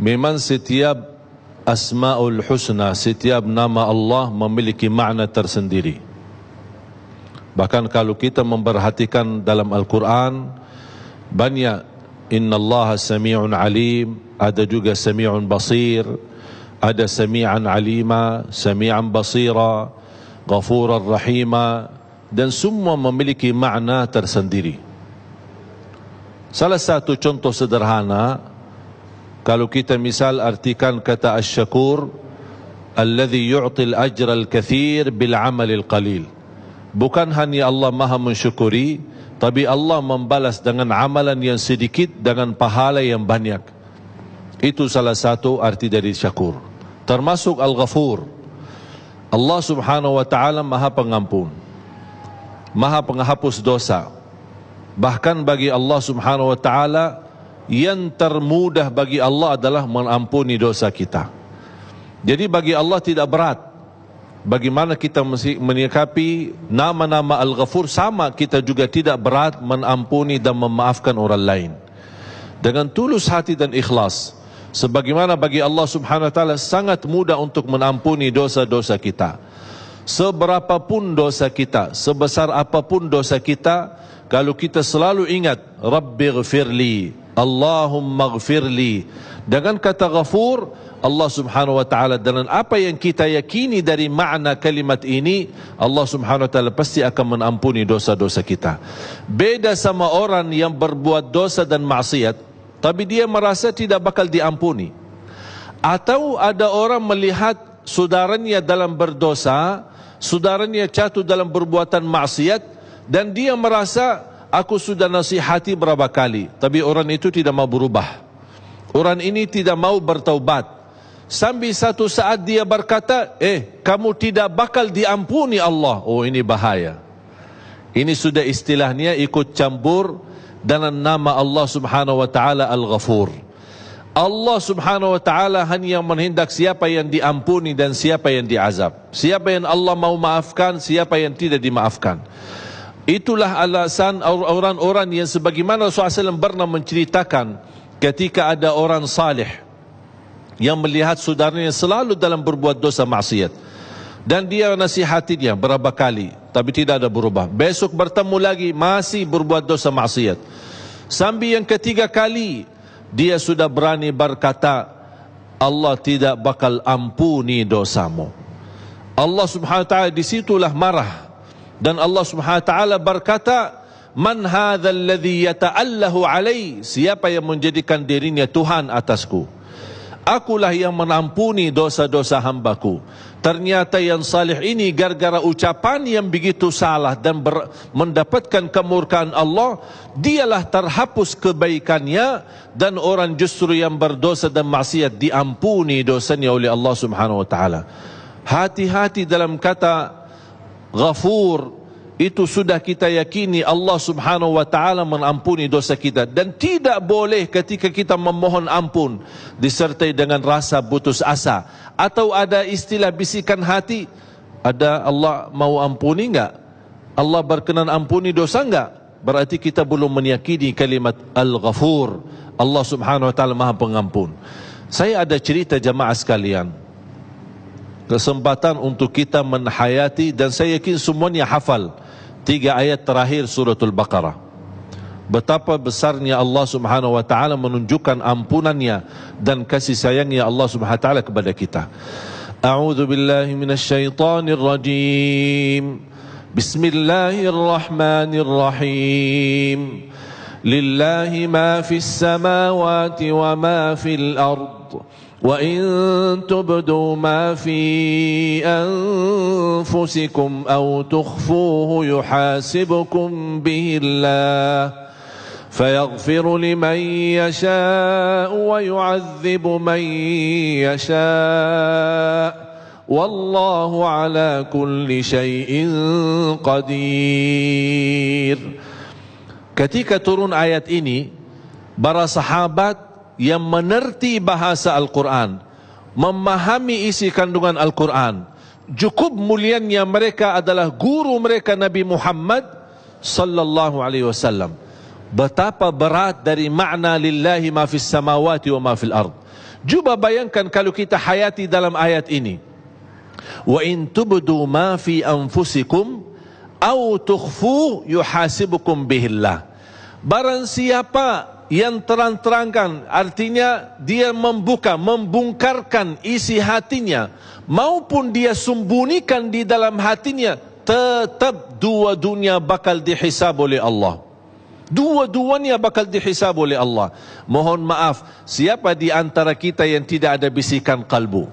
Memang setiap Asma'ul Husna, setiap nama Allah memiliki makna tersendiri. Bahkan kalau kita memperhatikan dalam Al-Quran, banyak innallaha sami'un alim, ada juga sami'un basir, ada sami'an alima, sami'an basira, ghafuran rahima, dan semua memiliki makna tersendiri. Salah satu contoh sederhana, kalau kita misal artikan kata asy-syakur, alladhi yu'til ajral kathir bil amalil qalil. Bukan hanya Allah maha mensyukuri, tapi Allah membalas dengan amalan yang sedikit dengan pahala yang banyak. Itu salah satu arti dari syakur. Termasuk al-ghafur. Allah subhanahu wa ta'ala maha pengampun, maha penghapus dosa. Bahkan bagi Allah subhanahu wa ta'ala, yang termudah bagi Allah adalah mengampuni dosa kita. Jadi bagi Allah tidak berat. Bagaimana kita menyikapi nama-nama Al-Ghafur, sama kita juga tidak berat mengampuni dan memaafkan orang lain dengan tulus hati dan ikhlas. Sebagaimana bagi Allah subhanahu wa ta'ala sangat mudah untuk mengampuni dosa-dosa kita. Seberapapun dosa kita, sebesar apapun dosa kita, kalau kita selalu ingat Rabbighfirli, Allahumma ghfirli, dengan kata ghafur, Allah subhanahu wa ta'ala, dengan apa yang kita yakini dari makna kalimat ini, Allah subhanahu wa ta'ala pasti akan mengampuni dosa-dosa kita. Beda sama orang yang berbuat dosa dan maksiat, tapi dia merasa tidak bakal diampuni. Atau ada orang melihat saudaranya dalam berdosa, saudaranya jatuh dalam perbuatan maksiat, dan dia merasa, aku sudah nasihati berapa kali, tapi orang itu tidak mau berubah. Orang ini tidak mau bertaubat. Sampai satu saat dia berkata, kamu tidak bakal diampuni Allah. Oh, ini bahaya. Ini sudah istilahnya ikut campur dengan nama Allah subhanahu wa ta'ala Al-Ghafur. Allah subhanahu wa ta'ala hanya menghendak siapa yang diampuni dan siapa yang diazab. Siapa yang Allah mau maafkan, siapa yang tidak dimaafkan. Itulah alasan orang-orang yang sebagaimana Rasulullah SAW pernah menceritakan, ketika ada orang salih yang melihat saudaranya selalu dalam berbuat dosa maksiat, dan dia nasihatinya berapa kali, tapi tidak ada berubah. Besok bertemu lagi, masih berbuat dosa maksiat. Sampai yang ketiga kali, dia sudah berani berkata, Allah tidak bakal ampuni dosamu. Allah subhanahu wa ta'ala disitulah marah. Dan Allah subhanahu wa ta'ala berkata, man hadzal ladzi yata'allahu alai, siapa yang menjadikan dirinya Tuhan atasku? Akulah yang mengampuni dosa-dosa hambaku. Ternyata yang salih ini gara-gara ucapan yang begitu salah dan mendapatkan kemurkaan Allah, dialah terhapus kebaikannya, dan orang justru yang berdosa dan maksiat diampuni dosanya oleh Allah subhanahu wa ta'ala. Hati-hati dalam kata Ghafur, itu sudah kita yakini Allah subhanahu wa ta'ala mengampuni dosa kita. Dan tidak boleh ketika kita memohon ampun disertai dengan rasa putus asa, atau ada istilah bisikan hati, ada Allah mau ampuni enggak? Allah berkenan ampuni dosa enggak? Berarti kita belum meyakini kalimat Al-Ghafur. Allah subhanahu wa ta'ala maha pengampun. Saya ada cerita jamaah sekalian, kesempatan untuk kita menhayati, dan saya yakin semuanya hafal 3 ayat terakhir suratul Baqarah. Betapa besarnya Allah subhanahu wa ta'ala menunjukkan ampunannya dan kasih sayangnya Allah subhanahu wa ta'ala kepada kita. A'udzu billahi minasy syaithanir rajim. Bismillahirrahmanirrahim. Lillahi ma fis samawati wa ma fil ard. وَإِن تُبْدُوا مَا فِي أَنفُسِكُمْ أَوْ تُخْفُوهُ يُحَاسِبْكُمْ بِهِ اللَّهُ فَيَغْفِرُ لِمَن يَشَاءُ وَيُعَذِّبُ مَن يَشَاءُ وَاللَّهُ عَلَى كُلِّ شَيْءٍ قَدِيرٌ. Ketika turun ayat ini, para sahabat yang mengerti bahasa Al-Quran, memahami isi kandungan Al-Quran, cukup mulianya mereka adalah guru mereka Nabi Muhammad sallallahu alaihi wasallam. Betapa berat dari makna lillahi ma fis samawati wa ma fil ard. Cuba bayangkan kalau kita hayati dalam ayat ini. Wa in tubdu ma fi anfusikum aw tukhfu yuhasibukum bihillah. Barang siapa yang terang-terangkan, artinya dia membungkarkan isi hatinya, maupun dia sembunyikan di dalam hatinya, tetap dua-duanya bakal dihisab oleh Allah. Dua-duanya bakal dihisab oleh Allah. Mohon maaf, siapa di antara kita yang tidak ada bisikan kalbu?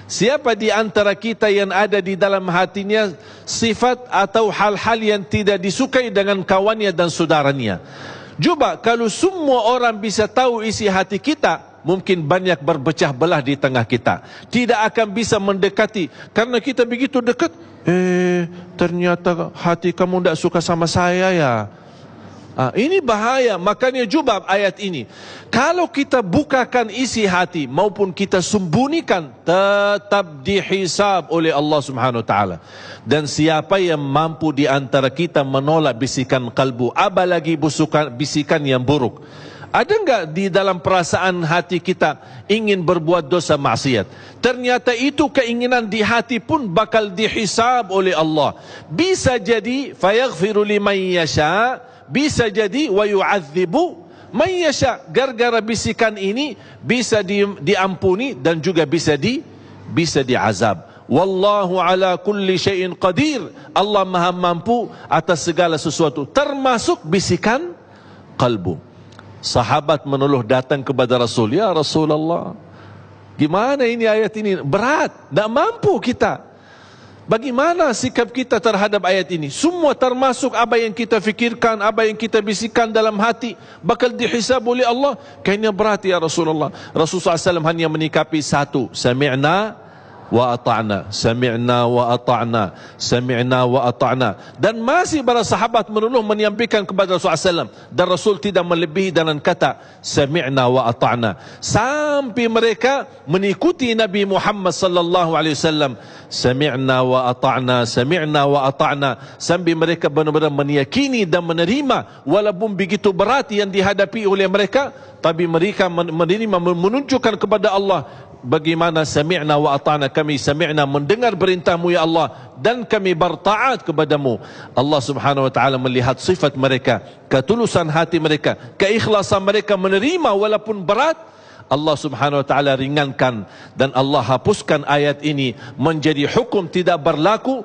Siapa di antara kita yang ada di dalam hatinya sifat atau hal-hal yang tidak disukai dengan kawannya dan saudaranya? Cuba kalau semua orang bisa tahu isi hati kita, mungkin banyak berpecah belah di tengah kita. Tidak akan bisa mendekati, karena kita begitu dekat, ternyata hati kamu tidak suka sama saya ya. Ini bahaya. Makanya cuba ayat ini, kalau kita bukakan isi hati maupun kita sembunyikan, tetap dihisab oleh Allah Subhanahu Wa Taala. Dan siapa yang mampu di antara kita menolak bisikan kalbu, apalagi bisikan yang buruk? Ada enggak di dalam perasaan hati kita ingin berbuat dosa maksiat? Ternyata itu keinginan di hati pun bakal dihisab oleh Allah. Bisa jadi fayaghfiru liman yasha, bisa jadi wa yu'adzibu man yasha. Gara-gara bisikan ini bisa diampuni dan juga bisa diazab. Wallahu ala kulli syai'in qadir. Allah maha mampu atas segala sesuatu, termasuk bisikan kalbu. Sahabat menuluh datang kepada Rasul, ya Rasulullah, gimana ini ayat ini? Berat, tak mampu kita. Bagaimana sikap kita terhadap ayat ini? Semua termasuk apa yang kita fikirkan, apa yang kita bisikan dalam hati, bakal dihisab oleh Allah. Kayaknya berat ya Rasulullah. Rasulullah SAW hanya menikapi satu, sami'na wa ata'na, sami'na wa ata'na, sami'na wa ata'na. Dan masih para sahabat menuluh menyampaikan kepada Rasulullah SAW, dan Rasul tidak melebihi dengan kata sami'na wa ata'na, sampai mereka mengikuti Nabi Muhammad sallallahu alaihi wasallam. Sami'na wa ata'na, sami'na wa ata'na, sampai mereka benar-benar meyakini dan menerima walaupun begitu berat yang dihadapi oleh mereka, tapi mereka menerima, menunjukkan kepada Allah bagaimana sami'na wa ata'na, kami sami'na, mendengar perintahmu ya Allah, dan kami bertaat kepadamu. Allah Subhanahu wa taala melihat sifat mereka, ketulusan hati mereka, keikhlasan mereka menerima walaupun berat. Allah Subhanahu wa taala ringankan dan Allah hapuskan ayat ini menjadi hukum tidak berlaku.